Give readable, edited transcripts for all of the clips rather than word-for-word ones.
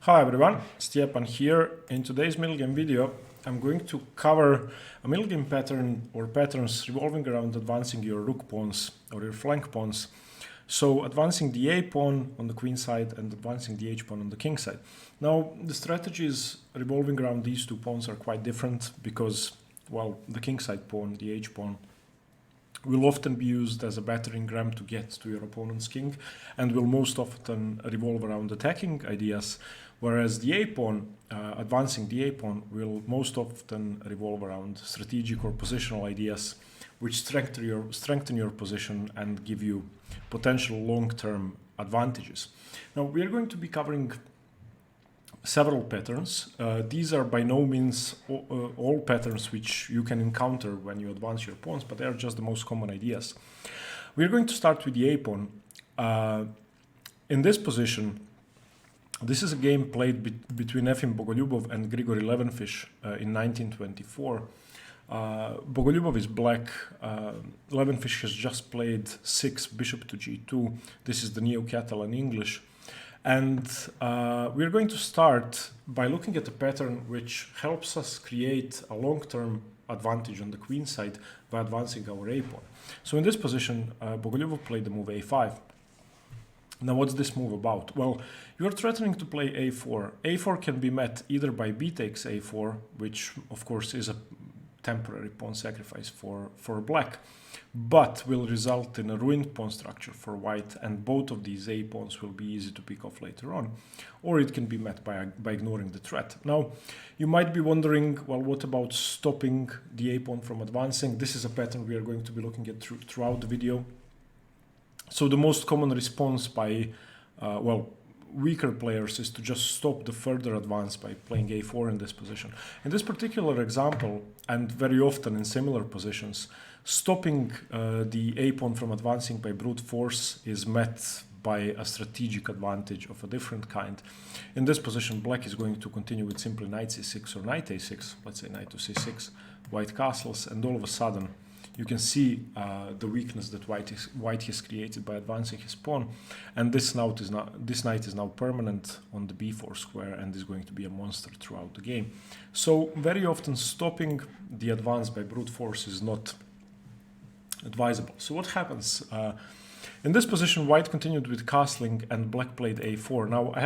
Hi everyone, Stepan here. In today's middle game video, I'm going to cover a middle game pattern or patterns revolving around advancing your rook pawns or your flank pawns. So advancing the a pawn on the queen side and advancing the h pawn on the king side. Now the strategies revolving around these two pawns are quite different because, well, the king side pawn, the h pawn, will often be used as a battering ram to get to your opponent's king and will most often revolve around attacking ideas, whereas the a-pawn, advancing the a-pawn, will most often revolve around strategic or positional ideas which strengthen your position and give you potential long-term advantages. Now we are going to be covering several patterns. These are by no means all patterns which you can encounter when you advance your pawns, but they are just the most common ideas. We're going to start with the a-pawn. In this position, this is a game played between Efim Bogolyubov and Grigory Levenfish in 1924. Bogolyubov is black. Levenfish has just played 6 bishop to g2. This is the Neo-Catalan English. And we're going to start by looking at a pattern which helps us create a long-term advantage on the queen side by advancing our a-pawn. So in this position, Bogolyubov played the move a5. Now what's this move about? Well, you're threatening to play a4. a4 can be met either by b takes a4, which of course is a temporary pawn sacrifice for black, but will result in a ruined pawn structure for white, and both of these a pawns will be easy to pick off later on, or it can be met by ignoring the threat. Now you might be wondering, well, what about stopping the a pawn from advancing? This is a pattern we are going to be looking at throughout the video. So the most common response by weaker players is to just stop the further advance by playing a4 in this position. In this particular example, and very often in similar positions, stopping the a-pawn from advancing by brute force is met by a strategic advantage of a different kind. In this position, black is going to continue with simply knight c6 or knight a6, let's say knight to c6, white castles, and all of a sudden you can see the weakness that white has created by advancing his pawn, and this knight is now permanent on the b4 square and is going to be a monster throughout the game. So very often stopping the advance by brute force is not advisable. So what happens? In this position, white continued with castling and black played a4. Now I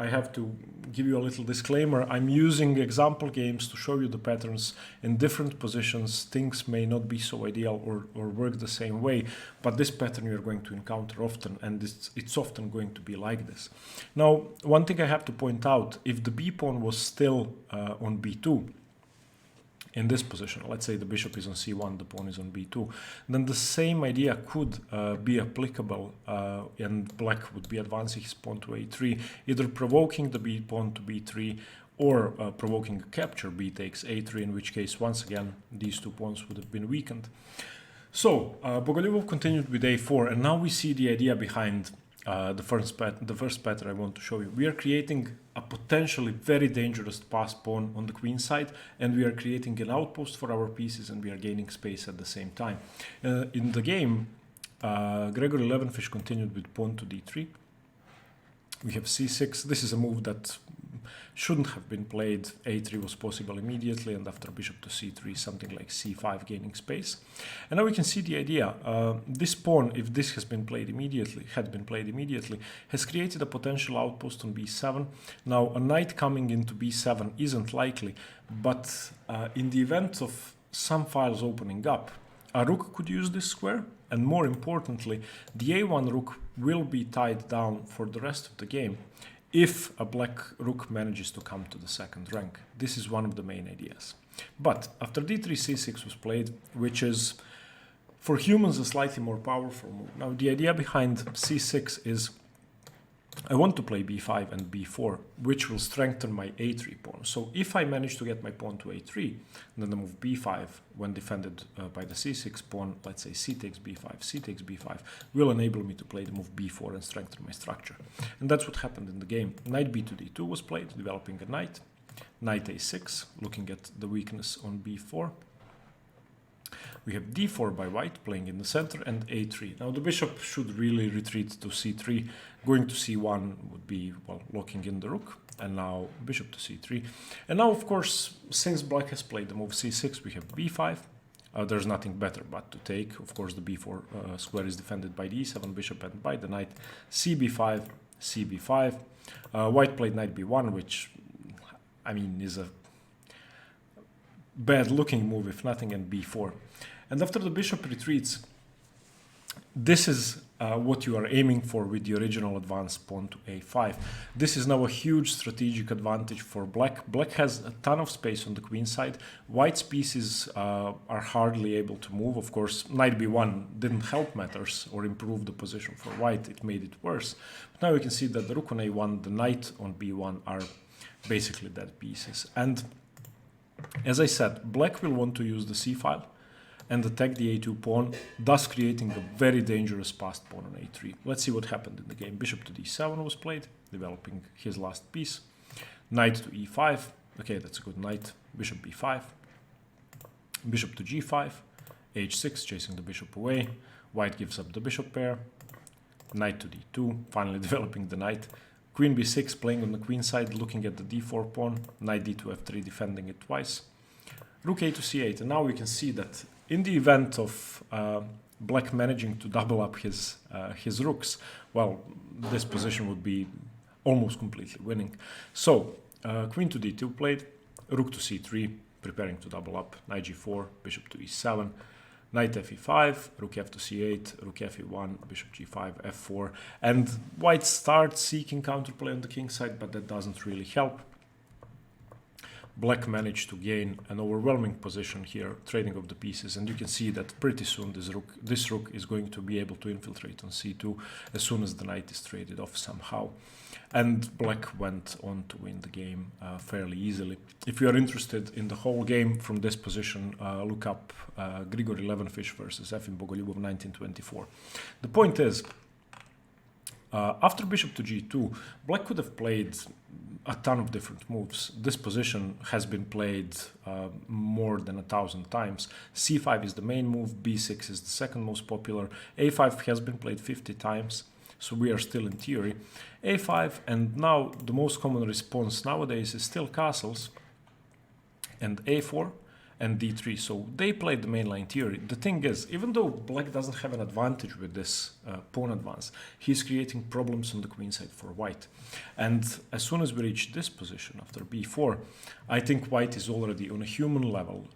have to give you a little disclaimer. I'm using example games to show you the patterns in different positions. Things may not be so ideal or work the same way, but this pattern you're going to encounter often, and it's often going to be like this. Now, one thing I have to point out, if the b pawn was still on b2, in this position, let's say the bishop is on c1, the pawn is on b2, then the same idea could be applicable and black would be advancing his pawn to a3, either provoking the b pawn to b3 or provoking a capture b takes a3, in which case, once again, these two pawns would have been weakened. So Bogolyubov continued with a4, and now we see the idea behind the first pattern I want to show you. We are creating a potentially very dangerous passed pawn on the queen side, and we are creating an outpost for our pieces, and we are gaining space at the same time. In the game, Grigory Levenfish continued with pawn to d3. We have c6. This is a move that shouldn't have been played. a3 was possible immediately, and after bishop to c3, something like c5 gaining space. And now we can see the idea. This pawn, if this had been played immediately, has created a potential outpost on b7. Now a knight coming into b7 isn't likely, but in the event of some files opening up, a rook could use this square, and more importantly, the a1 rook will be tied down for the rest of the game if a black rook manages to come to the second rank. This is one of the main ideas. But after d3, c6 was played, which is for humans a slightly more powerful move. Now the idea behind c6 is I want to play b5 and b4, which will strengthen my a3 pawn. So if I manage to get my pawn to a3, then the move b5, when defended by the c6 pawn, let's say c takes b5, will enable me to play the move b4 and strengthen my structure. And that's what happened in the game. Knight b to d2 was played, developing a knight. Knight a6, looking at the weakness on b4. We have d4 by white playing in the center and a3. Now the bishop should really retreat to c3. Going to c1 would be, well, locking in the rook. And now bishop to c3. And now, of course, since black has played the move c6, we have b5. There's nothing better but to take. Of course, the b4 square is defended by the e7 bishop and by the knight. cb5, cb5. White played knight b1, which, I mean, is a bad-looking move, if nothing, and b4. And after the bishop retreats, this is what you are aiming for with the original advance pawn to a5. This is now a huge strategic advantage for black. Black has a ton of space on the queen side. White's pieces are hardly able to move. Of course, knight b1 didn't help matters or improve the position for white. It made it worse. But now you can see that the rook on a1, the knight on b1 are basically dead pieces. And as I said, black will want to use the c-file and attack the a2 pawn, thus creating a very dangerous passed pawn on a3. Let's see what happened in the game. Bishop to d7 was played, developing his last piece. Knight to e5. Okay, that's a good knight. Bishop b5. Bishop to g5. h6, chasing the bishop away. White gives up the bishop pair. Knight to d2, finally developing the knight. Queen b6, playing on the queen side, looking at the d4 pawn. Knight d2 f3, defending it twice. Rook a to c8, and now we can see that in the event of black managing to double up his rooks, well, this position would be almost completely winning. So, queen to d2 played, rook to c3, preparing to double up, knight g4, bishop to e7, knight fe5, rook f to c8, rook fe1, bishop g5, f4, and white starts seeking counterplay on the king side, but that doesn't really help. Black managed to gain an overwhelming position here, trading of the pieces, and you can see that pretty soon this rook is going to be able to infiltrate on c2 as soon as the knight is traded off somehow. And black went on to win the game fairly easily. If you are interested in the whole game from this position, look up Grigori Levenfish versus Efim Bogolyubov 1924. The point is, after bishop to g2, black could have played a ton of different moves. This position has been played more than 1,000 times. c5 is the main move, b6 is the second most popular, a5 has been played 50 times, so we are still in theory. a5, and now the most common response nowadays is still castles, and a4, and d3, so they played the mainline theory. The thing is, even though black doesn't have an advantage with this pawn advance, he's creating problems on the queen side for white. And as soon as we reach this position after b4, I think white is already on a human level,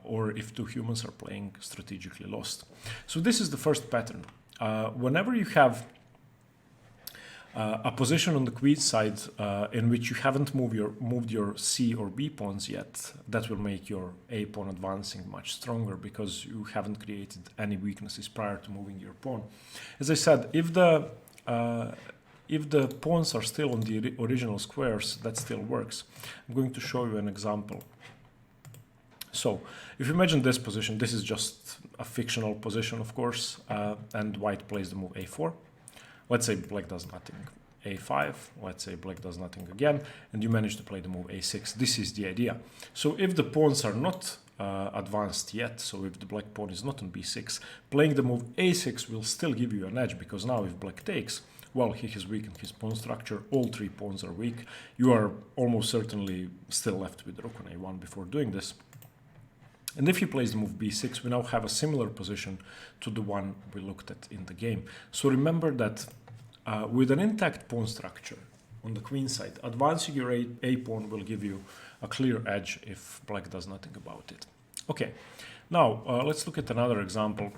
or if two humans are playing, strategically lost. So this is the first pattern. Whenever you have a position on the queen side in which you haven't moved your c or b pawns yet, that will make your a pawn advancing much stronger because you haven't created any weaknesses prior to moving your pawn. As I said, if the pawns are still on the original squares, that still works. I'm going to show you an example. So, if you imagine this position, this is just a fictional position, of course, and white plays the move a4. Let's say black does nothing, a5, let's say black does nothing again, and you manage to play the move a6. This is the idea. So if the pawns are not advanced yet, so if the black pawn is not on b6, playing the move a6 will still give you an edge, because now if black takes, well, he has weakened his pawn structure, all three pawns are weak, you are almost certainly still left with rook on a1 before doing this. And if he plays the move b6, we now have a similar position to the one we looked at in the game. So remember that with an intact pawn structure on the queen side, advancing your a pawn will give you a clear edge if black does nothing about it. Okay, now let's look at another example.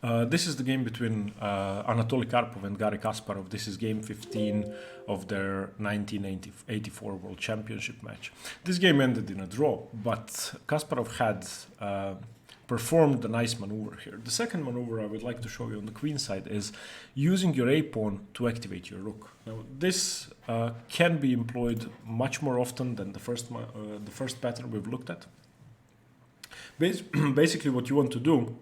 This is the game between Anatoly Karpov and Garry Kasparov. This is game 15 of their 1984 World Championship match. This game ended in a draw, but Kasparov had performed a nice maneuver here. The second maneuver I would like to show you on the queen side is using your a-pawn to activate your rook. Now, this can be employed much more often than the first pattern we've looked at. Basically, what you want to do,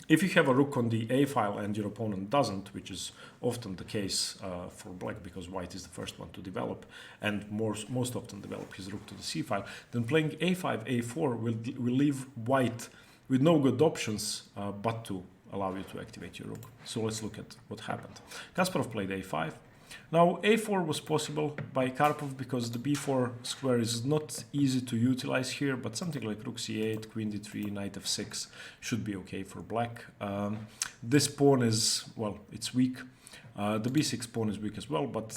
if you have a rook on the a file and your opponent doesn't, which is often the case for black because white is the first one to develop and most often develop his rook to the c file, then playing a5, a4 will leave white with no good options but to allow you to activate your rook. So let's look at what happened. Kasparov played a5. Now a4 was possible by Karpov because the b4 square is not easy to utilize here, but something like rook c8, queen d3, knight f6 should be okay for black. This pawn is, well, it's weak. The b6 pawn is weak as well, but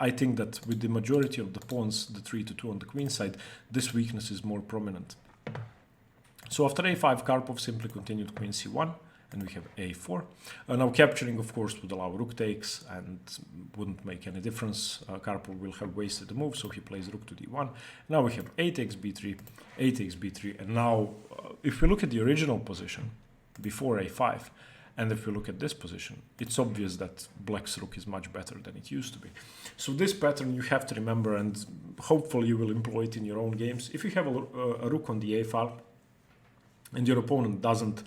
I think that with the majority of the pawns, the 3 to 2 on the queen side, this weakness is more prominent. So after a5, Karpov simply continued queen c1, and we have a4. Now capturing, of course, would allow rook takes and wouldn't make any difference. Karpov will have wasted the move, so he plays rook to d1. Now we have a takes b3, a takes b3, and now if we look at the original position before a5, and if we look at this position, it's obvious that black's rook is much better than it used to be. So this pattern you have to remember, and hopefully you will employ it in your own games. If you have a rook on the a file and your opponent doesn't,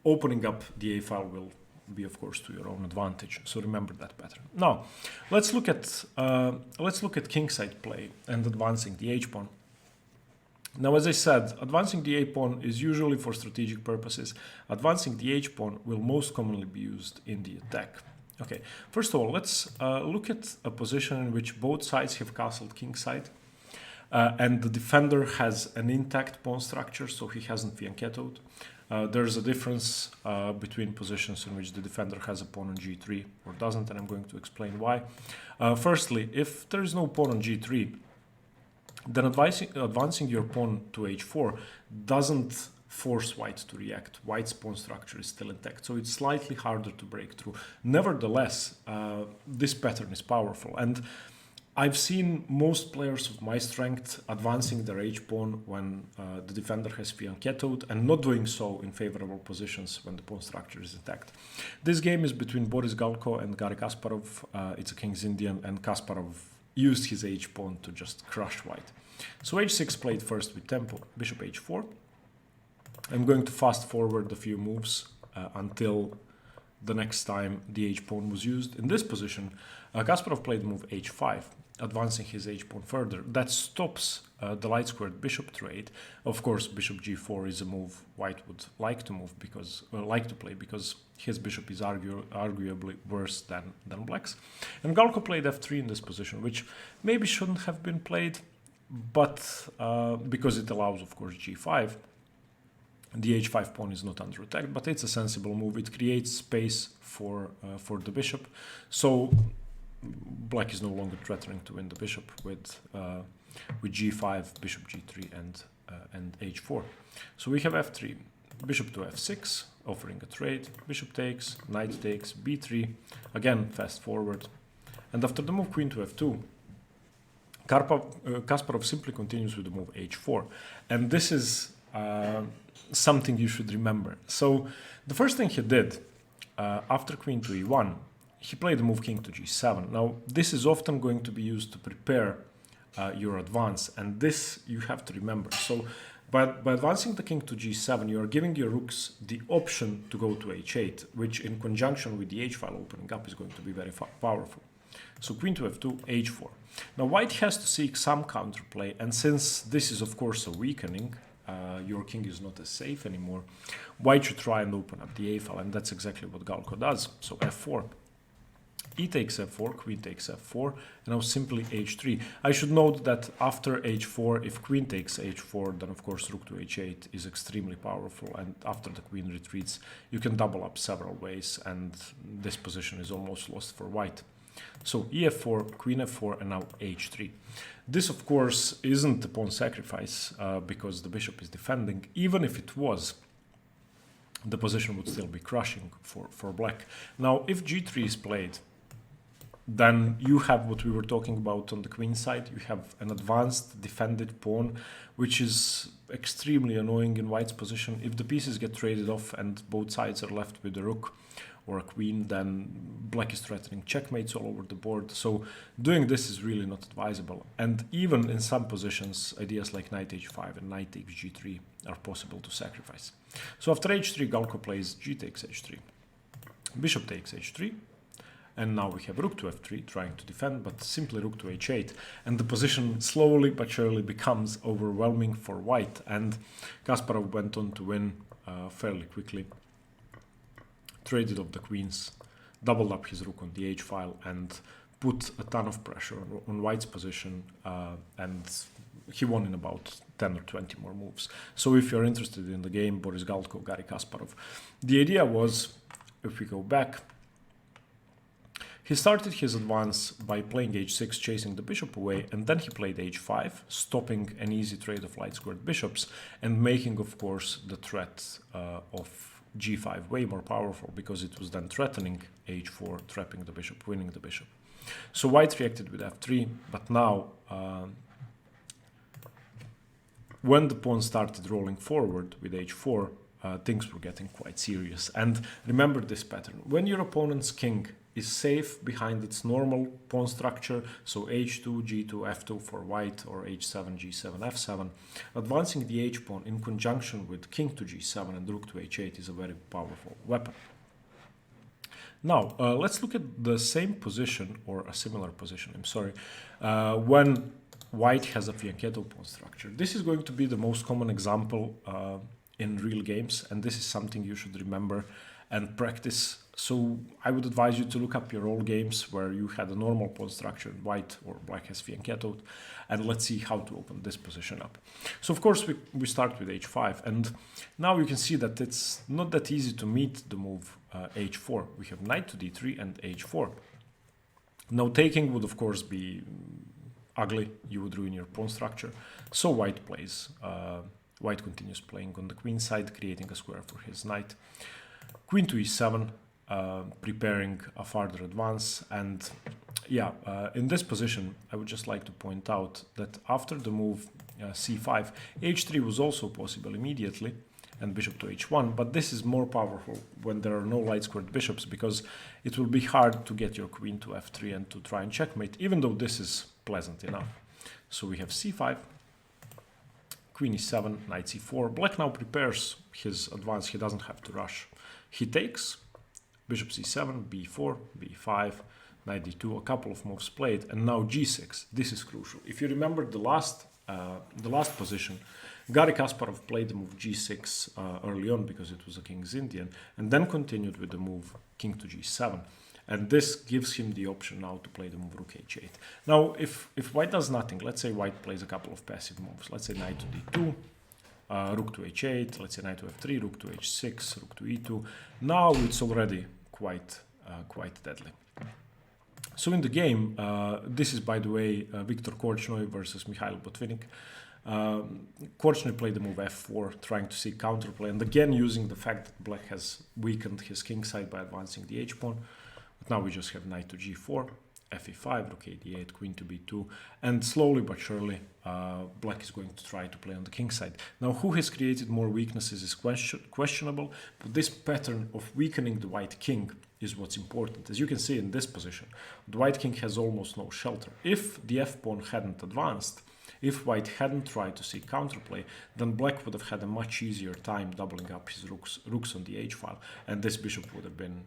opening up the a file will be, of course, to your own advantage. So remember that pattern. Now let's look at kingside play and advancing the h pawn. Now, as I said, advancing the a pawn is usually for strategic purposes. Advancing the h pawn will most commonly be used in the attack. Okay, first of all, let's look at a position in which both sides have castled kingside, and the defender has an intact pawn structure, so he hasn't fianchettoed. There's a difference between positions in which the defender has a pawn on g3 or doesn't, and I'm going to explain why. Firstly, if there is no pawn on g3, then advancing your pawn to h4 doesn't force white to react. White's pawn structure is still intact, so it's slightly harder to break through. Nevertheless, this pattern is powerful, and I've seen most players of my strength advancing their h-pawn when the defender has fianchettoed and not doing so in favorable positions when the pawn structure is intact. This game is between Boris Galko and Garry Kasparov. It's a King's Indian, and Kasparov used his h-pawn to just crush white. So h6 played first with tempo, bishop h4. I'm going to fast forward a few moves until the next time the h-pawn was used. In this position, Kasparov played the move h5, advancing his h-pawn further. That stops the light-squared bishop trade. Of course, bishop g4 is a move white would like to move because play because his bishop is arguably worse than black's. And Galko played f3 in this position, which maybe shouldn't have been played, but because it allows, of course, g5. The h5 pawn is not under attack, but it's a sensible move. It creates space for the bishop, so black is no longer threatening to win the bishop with g5, bishop g3, and h4. So we have f3, bishop to f6, offering a trade. Bishop takes, knight takes, b3. Again, fast forward, and after the move queen to f2, Kasparov simply continues with the move h4, and this is something you should remember. So the first thing he did after queen to e1, he played the move king to g7. Now this is often going to be used to prepare your advance, and this you have to remember. So by advancing the king to g7, you are giving your rooks the option to go to h8, which in conjunction with the h file opening up is going to be very powerful. So queen to f2, h4. Now white has to seek some counterplay, and since this is of course a weakening, your king is not as safe anymore, white should try and open up the a file, and that's exactly what Galko does. So f4, e takes f4, queen takes f4, and now simply h3. I should note that after h4, if queen takes h4, then of course rook to h8 is extremely powerful, and after the queen retreats, you can double up several ways, and this position is almost lost for white. So ef4, queen f4, and now h3. This, of course, isn't a pawn sacrifice because the bishop is defending. Even if it was, the position would still be crushing for black. Now, if g3 is played, then you have what we were talking about on the queen side. You have an advanced defended pawn, which is extremely annoying in white's position. If the pieces get traded off and both sides are left with a rook or a queen, then black is threatening checkmates all over the board. So doing this is really not advisable. And even in some positions, ideas like knight h5 and knight takes g3 are possible to sacrifice. So after h3, Galko plays g takes h3, bishop takes h3, And now we have rook to f3 trying to defend, but simply rook to h8. And the position slowly but surely becomes overwhelming for white. And Kasparov went on to win fairly quickly. Traded off the queens, doubled up his rook on the h file, and put a ton of pressure on white's position. And he won in about 10 or 20 more moves. So if you're interested in the game, Boris Galko, Garry Kasparov. The idea was, if we go back, he started his advance by playing h6, chasing the bishop away, and then he played h5, stopping an easy trade of light squared bishops, and making, of course, the threat of g5 way more powerful, because it was then threatening h4, trapping the bishop, winning the bishop. So white reacted with f3, but now when the pawn started rolling forward with h4, things were getting quite serious. And remember this pattern. When your opponent's king is safe behind its normal pawn structure, so h2, g2, f2 for white, or h7, g7, f7, advancing the h-pawn in conjunction with king to g7 and rook to h8 is a very powerful weapon. Now, let's look at the same position, or a similar position, I'm sorry, when white has a fianchetto pawn structure. This is going to be the most common example in real games, and this is something you should remember and practice. So I would advise you to look up your old games where you had a normal pawn structure, white or black has fianchettoed, and let's see how to open this position up. So of course we start with h5, and now you can see that it's not that easy to meet the move h4. We have knight to d3 and h4. Now taking would of course be ugly, you would ruin your pawn structure. So white plays, white continues playing on the queen side, creating a square for his knight. Queen to e7, preparing a further advance. And yeah, in this position, I would just like to point out that after the move c5, h3 was also possible immediately, and bishop to h1, but this is more powerful when there are no light squared bishops, because it will be hard to get your queen to f3 and to try and checkmate, even though this is pleasant enough. So we have c5, queen e7, knight c4. Black now prepares his advance, he doesn't have to rush. He takes, bishop c7, b4, b5, knight d2, a couple of moves played, and now g6. This is crucial. If you remember the last position, Garry Kasparov played the move g6 early on because it was a king's Indian, and then continued with the move king to g7. And this gives him the option now to play the move rook h8. Now, if white does nothing, let's say white plays a couple of passive moves. Let's say knight to d2, rook to h8, let's say knight to f3, rook to h6, rook to e2. Now it's already quite deadly. So in the game, this is, by the way, Viktor Korchnoi versus Mikhail Botvinnik. Korchnoi played the move f4, trying to see counterplay, and again using the fact that black has weakened his king side by advancing the h-pawn. But now we just have knight to g4, f5, rook a d8, queen to b2, and slowly but surely black is going to try to play on the king side. Now who has created more weaknesses is questionable, but this pattern of weakening the white king is what's important. As you can see in this position, the white king has almost no shelter. If the f-pawn hadn't advanced, if white hadn't tried to see counterplay, then black would have had a much easier time doubling up his rooks on the h-file, and this bishop would have been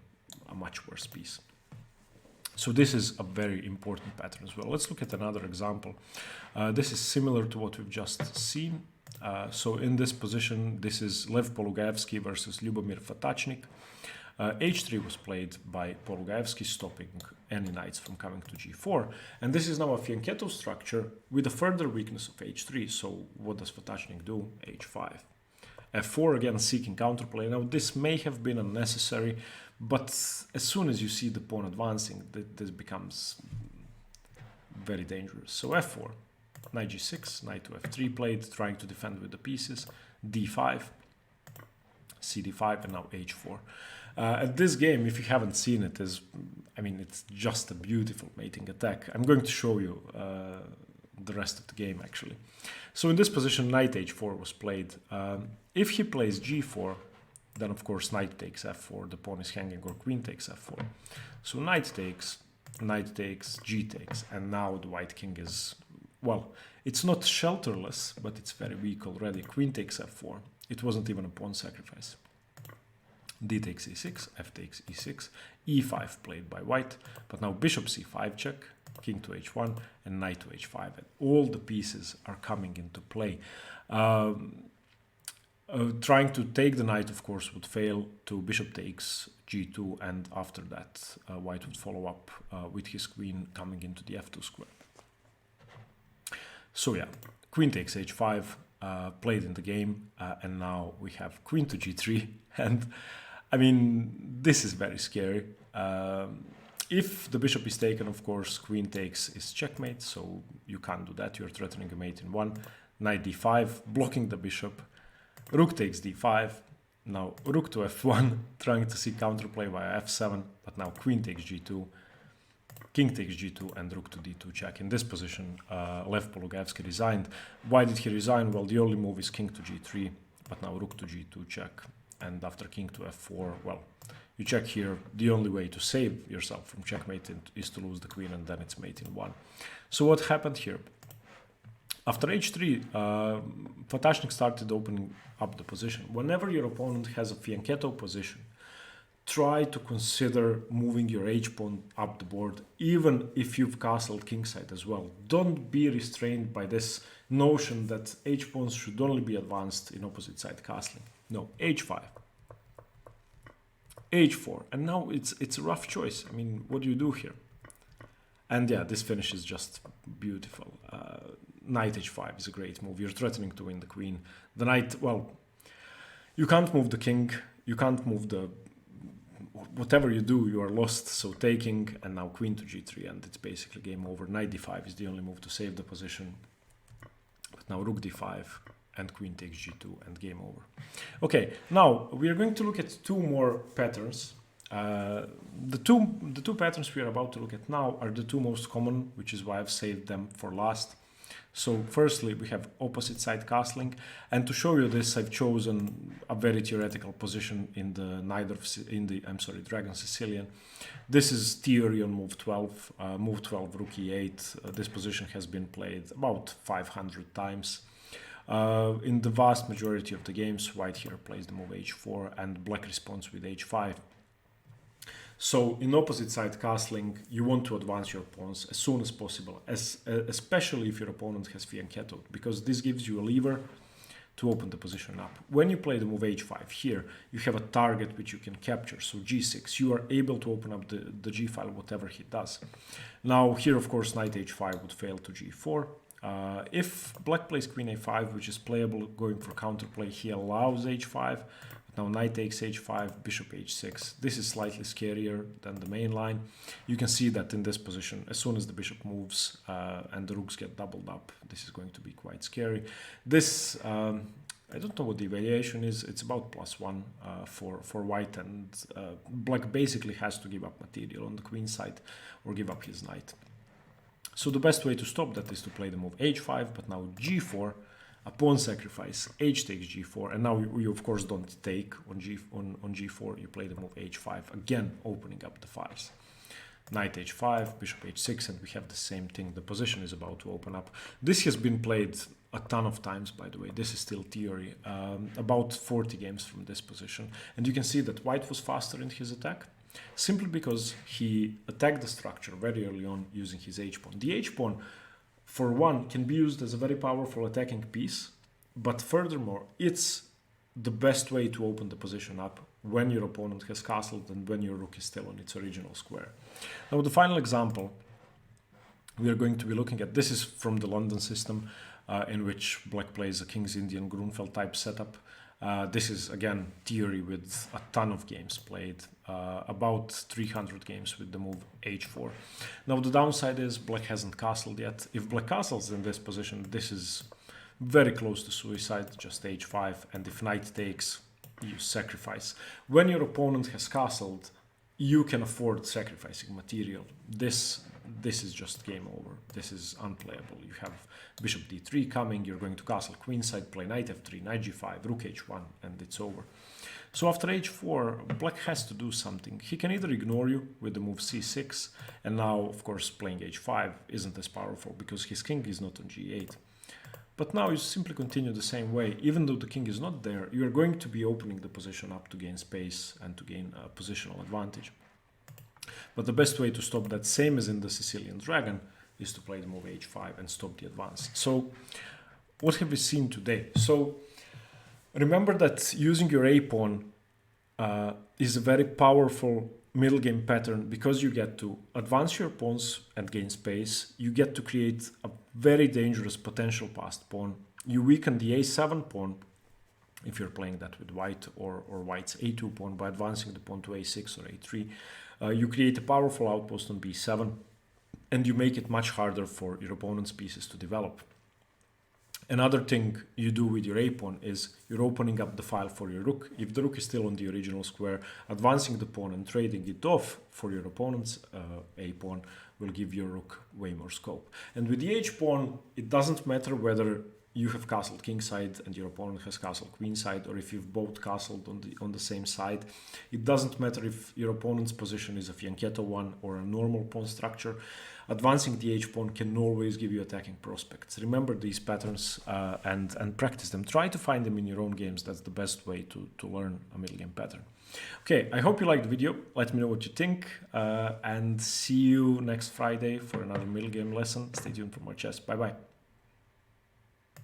a much worse piece. So this is a very important pattern as well. Let's look at another example. This is similar to what we've just seen. So in this position, this is Lev Polugaevsky versus Lyubomir Fatachnik. h3 was played by Polugaevsky, stopping any knights from coming to g4. And this is now a fianchetto structure with a further weakness of h3. So what does Fatachnik do? h5. f4, again seeking counterplay. Now this may have been unnecessary, but as soon as you see the pawn advancing, this becomes very dangerous. So f4, knight g6, knight to f3 played, trying to defend with the pieces, d5, cd5, and now h4. At this game, if you haven't seen it, it's just a beautiful mating attack. I'm going to show you the rest of the game actually. So in this position, knight h4 was played. If he plays g4, then of course knight takes f4, the pawn is hanging, or queen takes f4. So knight takes, g takes, and now the white king is, well, it's not shelterless, but it's very weak already. Queen takes f4. It wasn't even a pawn sacrifice. d takes e6, f takes e6, e5 played by white, but now bishop c5 check, king to h1, and knight to h5, and all the pieces are coming into play. Trying to take the knight, of course, would fail to bishop takes g2, and after that white would follow up with his queen coming into the f2 square. So yeah, queen takes h5 played in the game, and now we have queen to g3, and I mean, this is very scary. If the bishop is taken, of course, queen takes is checkmate, so you can't do that. You're threatening a mate in one. Knight d5, blocking the bishop. Rook takes d5. Now rook to f1, trying to see counterplay via f7, but now queen takes g2. King takes g2 and rook to d2 check. In this position, Lev Polugevsky resigned. Why did he resign? Well, the only move is king to g3, but now rook to g2 check. And after king to f4, well, you check here. The only way to save yourself from checkmate is to lose the queen, and then it's mate in one. So what happened here? After h3, Fatashnik started opening up the position. Whenever your opponent has a fianchetto position, try to consider moving your h-pawn up the board, even if you've castled kingside as well. Don't be restrained by this notion that h-pawns should only be advanced in opposite side castling. No, h5, h4, and now it's a rough choice. I mean, what do you do here? And yeah, this finish is just beautiful. Knight h5 is a great move. You're threatening to win the queen. The knight, well, you can't move the king. You can't move the... Whatever you do, you are lost. So taking, and now queen to g3, and it's basically game over. Knight d5 is the only move to save the position. But now rook d5, and queen takes g2, and game over. Okay, now we are going to look at two more patterns. The two patterns we are about to look at now are the two most common, which is why I've saved them for last. So firstly, we have opposite side castling, and to show you this, I've chosen a very theoretical position in the Dragon Sicilian. This is theory on move 12, rook e8. This position has been played about 500 times. In the vast majority of the games, white here plays the move h4, and black responds with h5. So in opposite side castling, you want to advance your pawns as soon as possible, especially if your opponent has fianchettoed, because this gives you a lever to open the position up. When you play the move h5 here, you have a target which you can capture, so g6. You are able to open up the g file, whatever he does. Now here, of course, knight h5 would fail to g4. If black plays queen a5, which is playable going for counterplay, he allows h5. Now knight takes h5, bishop h6. This is slightly scarier than the main line. You can see that in this position, as soon as the bishop moves and the rooks get doubled up, this is going to be quite scary. This, I don't know what the evaluation is. It's about +1 for white, and black basically has to give up material on the queen side or give up his knight. So the best way to stop that is to play the move h5, but now g4, a pawn sacrifice, h takes g4, and now you of course don't take on g4, you play the move h5, again opening up the files. Knight h5, bishop h6, and we have the same thing. The position is about to open up. This has been played a ton of times, by the way. This is still theory, about 40 games from this position, and you can see that white was faster in his attack, simply because he attacked the structure very early on using his h-pawn. The h-pawn, for one, can be used as a very powerful attacking piece, but furthermore, it's the best way to open the position up when your opponent has castled and when your rook is still on its original square. Now, the final example we are going to be looking at, this is from the London system, in which black plays a King's Indian Grunfeld type setup. This is, again, theory with a ton of games played, about 300 games with the move h4. Now, the downside is black hasn't castled yet. If black castles in this position, this is very close to suicide, just h5, and if knight takes, you sacrifice. When your opponent has castled, you can afford sacrificing material. This is just game over. This is unplayable. You have bishop d3 coming, you're going to castle queenside, play knight f3, knight g5, rook h1, and it's over. So after h4, black has to do something. He can either ignore you with the move c6, and now, of course, playing h5 isn't as powerful because his king is not on g8. But now you simply continue the same way. Even though the king is not there, you are going to be opening the position up to gain space and to gain a positional advantage. But the best way to stop that, same as in the Sicilian Dragon, is to play the move h5 and stop the advance. So what have we seen today? So remember that using your a-pawn is a very powerful middle game pattern because you get to advance your pawns and gain space. You get to create a very dangerous potential passed pawn. You weaken the a7 pawn if you're playing that with white, or white's a2 pawn by advancing the pawn to a6 or a3. You create a powerful outpost on b7, and you make it much harder for your opponent's pieces to develop. Another thing you do with your a-pawn is you're opening up the file for your rook. If the rook is still on the original square, advancing the pawn and trading it off for your opponent's a-pawn will give your rook way more scope. And with the h-pawn, it doesn't matter whether you have castled kingside and your opponent has castled queenside, or if you've both castled on the same side. It doesn't matter if your opponent's position is a fianchetto one or a normal pawn structure. Advancing the h-pawn can always give you attacking prospects. Remember these patterns and practice them. Try to find them in your own games. That's the best way to learn a middle game pattern. Okay, I hope you liked the video. Let me know what you think, and see you next Friday for another middle game lesson. Stay tuned for more chess. Bye bye.